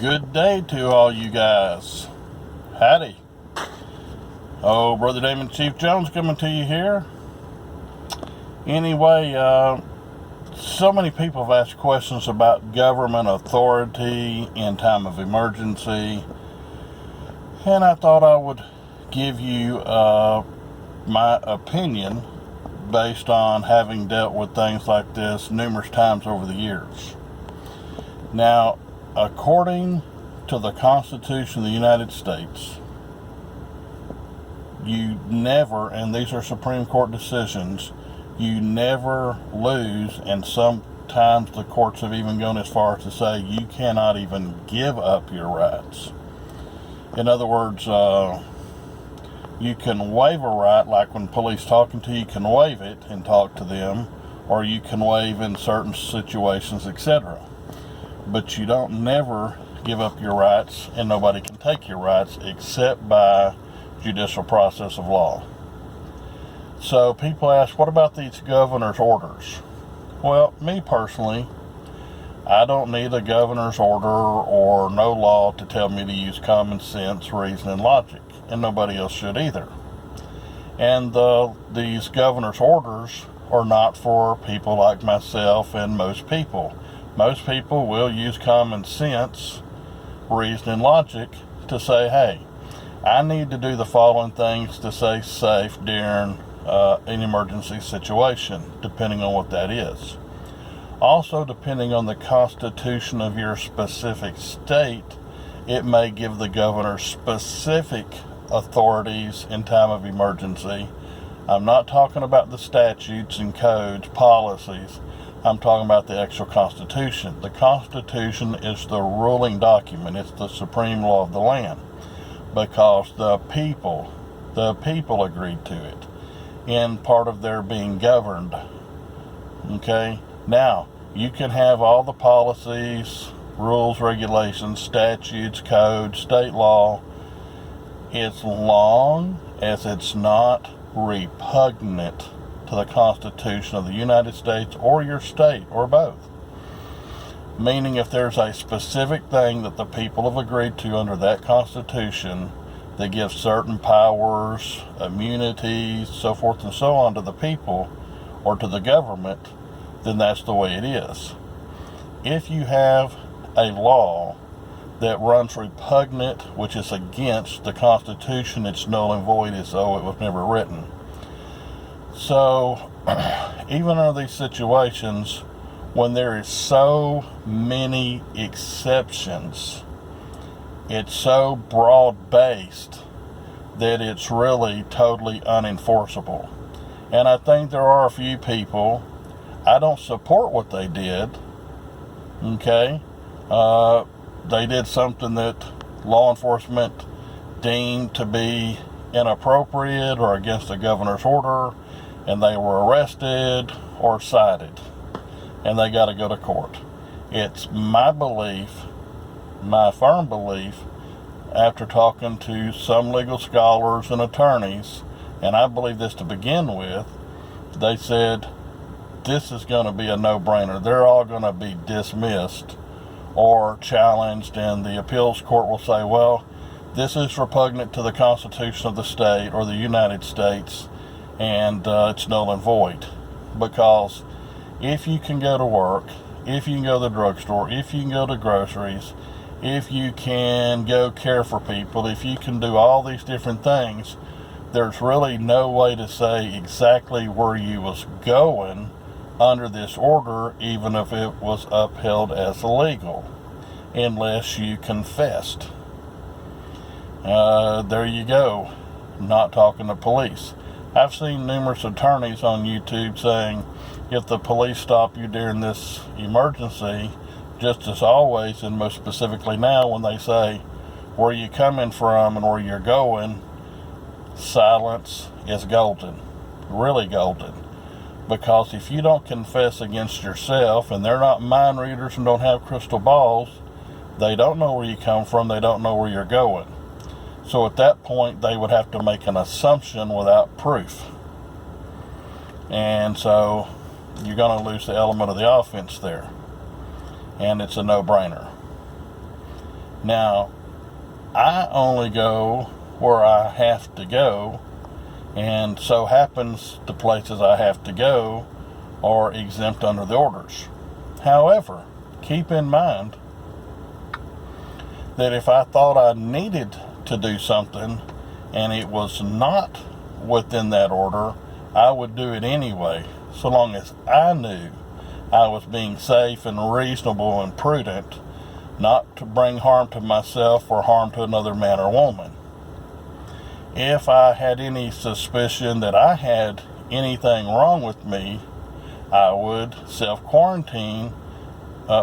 Good day to all you guys. Howdy. Oh, Brother Damon Chief Jones coming to you here. Anyway, so many people have asked questions about government authority in time of emergency, and I thought I would give you my opinion based on having dealt with things like this numerous times over the years. Now, according to the Constitution of the United States, you never, and these are Supreme Court decisions, you never lose, and sometimes the courts have even gone as far as to say you cannot even give up your rights. In other words, you can waive a right, like when police talking to you, you can waive it and talk to them, or you can waive in certain situations, etc. But you don't never give up your rights, and nobody can take your rights except by judicial process of law. So people ask, what about these governor's orders? Well, me personally, I don't need a governor's order or no law to tell me to use common sense, reason, and logic, and nobody else should either. And these governor's orders are not for people like myself and most people. Most people will use common sense, reason, and logic to say, hey, I need to do the following things to stay safe during an emergency situation, depending on what that is. Also, depending on the constitution of your specific state, it may give the governor specific authorities in time of emergency. I'm not talking about the statutes and codes, policies. I'm talking about the actual Constitution. The Constitution is the ruling document. It's the supreme law of the land, because the people agreed to it in part of their being governed. Okay? Now, you can have all the policies, rules, regulations, statutes, codes, state law, as long as it's not repugnant to the Constitution of the United States or your state or both. Meaning, if there's a specific thing that the people have agreed to under that Constitution that gives certain powers, immunities, so forth and so on to the people or to the government, then that's the way it is. If you have a law that runs repugnant, which is against the Constitution, it's null and void as though it was never written. So, even under these situations, when there is so many exceptions, it's so broad-based that it's really totally unenforceable. And I think there are a few people, I don't support what they did, okay? They did something that law enforcement deemed to be inappropriate or against the governor's order, and they were arrested or cited, and they got to go to court. It's my belief, my firm belief, after talking to some legal scholars and attorneys, and I believe this to begin with, they said this is going to be a no-brainer. They're all going to be dismissed or challenged, and the appeals court will say, well, this is repugnant to the Constitution of the state or the United States, and it's null and void. Because if you can go to work, if you can go to the drugstore, if you can go to groceries, if you can go care for people, if you can do all these different things, there's really no way to say exactly where you was going under this order, even if it was upheld as illegal, unless you confessed. There you go. Not talking to police. I've seen numerous attorneys on YouTube saying, if the police stop you during this emergency, just as always, and most specifically now, when they say where you coming from and where you're going, silence is golden, really golden. Because if you don't confess against yourself, and they're not mind readers and don't have crystal balls, they don't know where you come from, they don't know where you're going. So at that point, they would have to make an assumption without proof. And so you're going to lose the element of the offense there. And it's a no-brainer. Now, I only go where I have to go, and so happens the places I have to go are exempt under the orders. However, keep in mind that if I thought I needed to do something and it was not within that order, I would do it anyway, so long as I knew I was being safe and reasonable and prudent, not to bring harm to myself or harm to another man or woman. If I had any suspicion that I had anything wrong with me, I would self-quarantine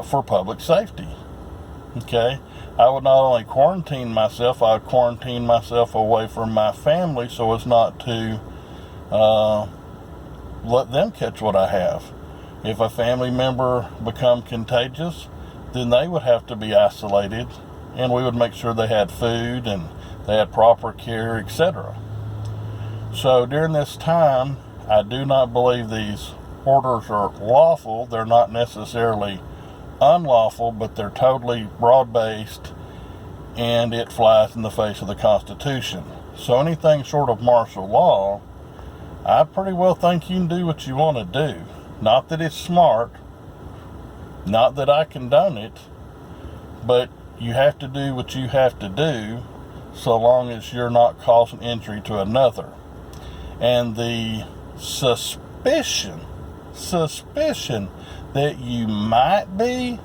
for public safety. Okay? I would not only quarantine myself, I would quarantine myself away from my family so as not to let them catch what I have. If a family member become contagious, then they would have to be isolated, and we would make sure they had food and they had proper care, etc. So during this time, I do not believe these orders are lawful. They're not necessarily unlawful, but they're totally broad-based, and it flies in the face of the Constitution. So anything short of martial law, I pretty well think you can do what you want to do. Not that it's smart, not that I condone it, but you have to do what you have to do so long as you're not causing injury to another. And the suspicion that you might be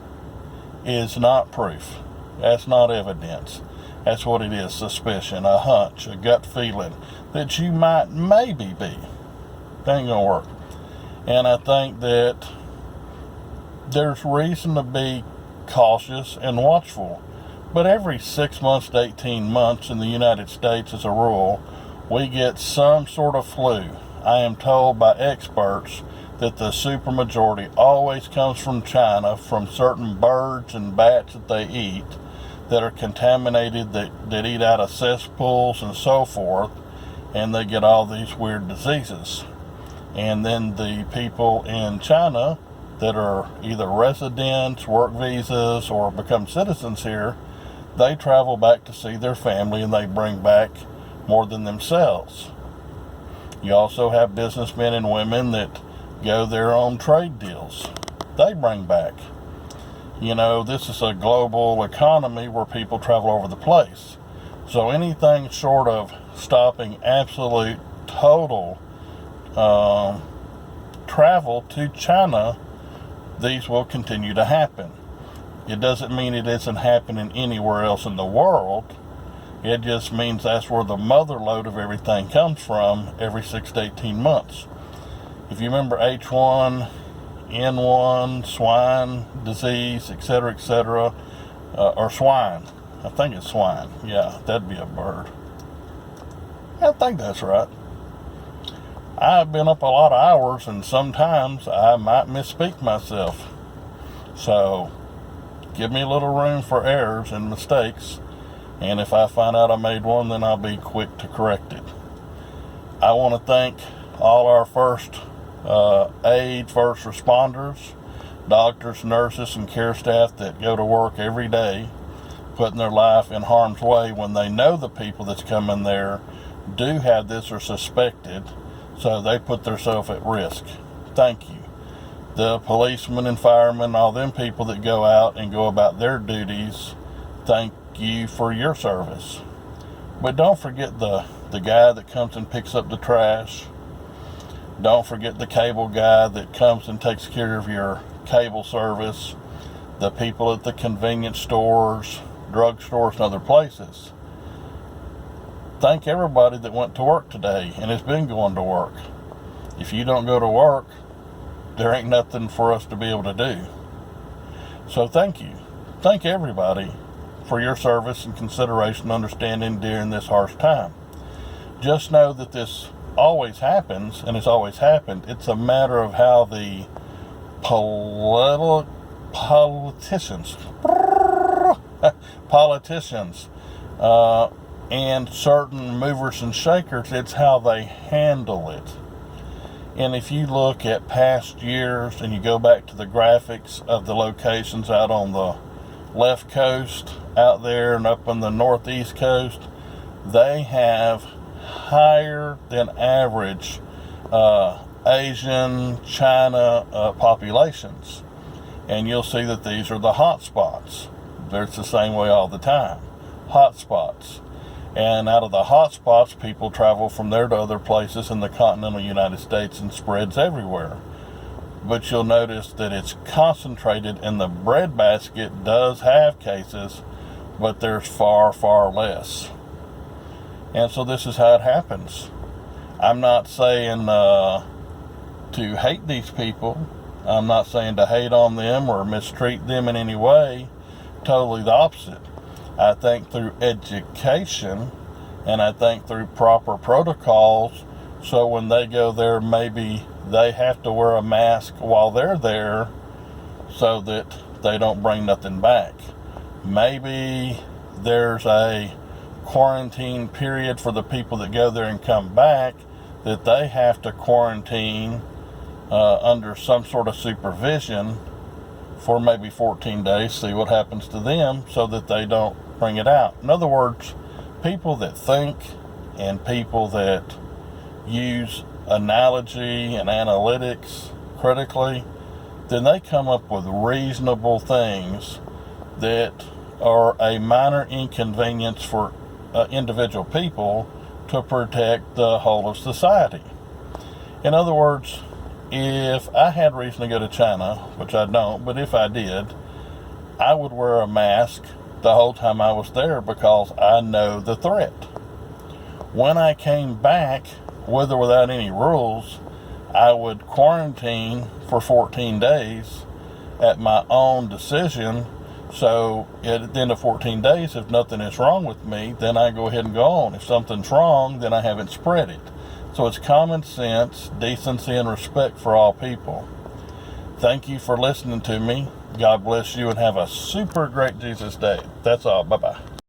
is not proof. That's not evidence. That's what it is, suspicion, a hunch, a gut feeling that you might maybe be. That ain't gonna work. And I think that there's reason to be cautious and watchful. But every 6 months to 18 months in the United States, as a rule, we get some sort of flu. I am told by experts that the supermajority always comes from China, from certain birds and bats that they eat that are contaminated, that eat out of cesspools and so forth, and they get all these weird diseases. And then the people in China that are either residents, work visas, or become citizens here, they travel back to see their family and they bring back more than themselves. You also have businessmen and women that go there on trade deals. They bring back. You know, this is a global economy where people travel over the place. So anything short of stopping absolute total travel to China, these will continue to happen. It doesn't mean it isn't happening anywhere else in the world. It just means that's where the mother lode of everything comes from every 6 to 18 months. If you remember H1N1, swine disease, etc., or swine. I think it's swine. Yeah, that'd be a bird. I think that's right. I've been up a lot of hours, and sometimes I might misspeak myself. So, give me a little room for errors and mistakes, and if I find out I made one, then I'll be quick to correct it. I want to thank all our first responders, doctors, nurses, and care staff that go to work every day, putting their life in harm's way when they know the people that's coming there do have this or suspect it, so they put themselves at risk. Thank you. The policemen and firemen, all them people that go out and go about their duties, thank you for your service. But don't forget the guy that comes and picks up the trash. Don't forget the cable guy that comes and takes care of your cable service. The people at the convenience stores, drugstores, and other places. Thank everybody that went to work today and has been going to work. If you don't go to work, there ain't nothing for us to be able to do. So thank you. Thank everybody for your service and consideration and understanding during this harsh time. Just know that this always happens, and it's always happened. It's a matter of how the politicians and certain movers and shakers, it's how they handle it. And if you look at past years and you go back to the graphics of the locations out on the left coast out there and up on the northeast coast, they have higher than average Asian, China populations. And you'll see that these are the hot spots. It's the same way all the time. Hot spots. And out of the hot spots, people travel from there to other places in the continental United States and spreads everywhere. But you'll notice that it's concentrated in the breadbasket. Does have cases, but there's far, far less. And so this is how it happens. I'm not saying to hate these people. I'm not saying to hate on them or mistreat them in any way. Totally the opposite. I think through education and I think through proper protocols, so when they go there, maybe they have to wear a mask while they're there so that they don't bring nothing back. Maybe there's a quarantine period for the people that go there and come back, that they have to quarantine under some sort of supervision for maybe 14 days, see what happens to them so that they don't bring it out. In other words, people that think and people that use analogy and analytics critically, then they come up with reasonable things that are a minor inconvenience for individual people to protect the whole of society. In other words, if I had reason to go to China, which I don't, but if I did, I would wear a mask the whole time I was there because I know the threat. When I came back, with or without any rules, I would quarantine for 14 days at my own decision. So at the end of 14 days, if nothing is wrong with me, then I go ahead and go on. If something's wrong, then I haven't spread it. So it's common sense, decency, and respect for all people. Thank you for listening to me. God bless you and have a super great Jesus Day. That's all. Bye-bye.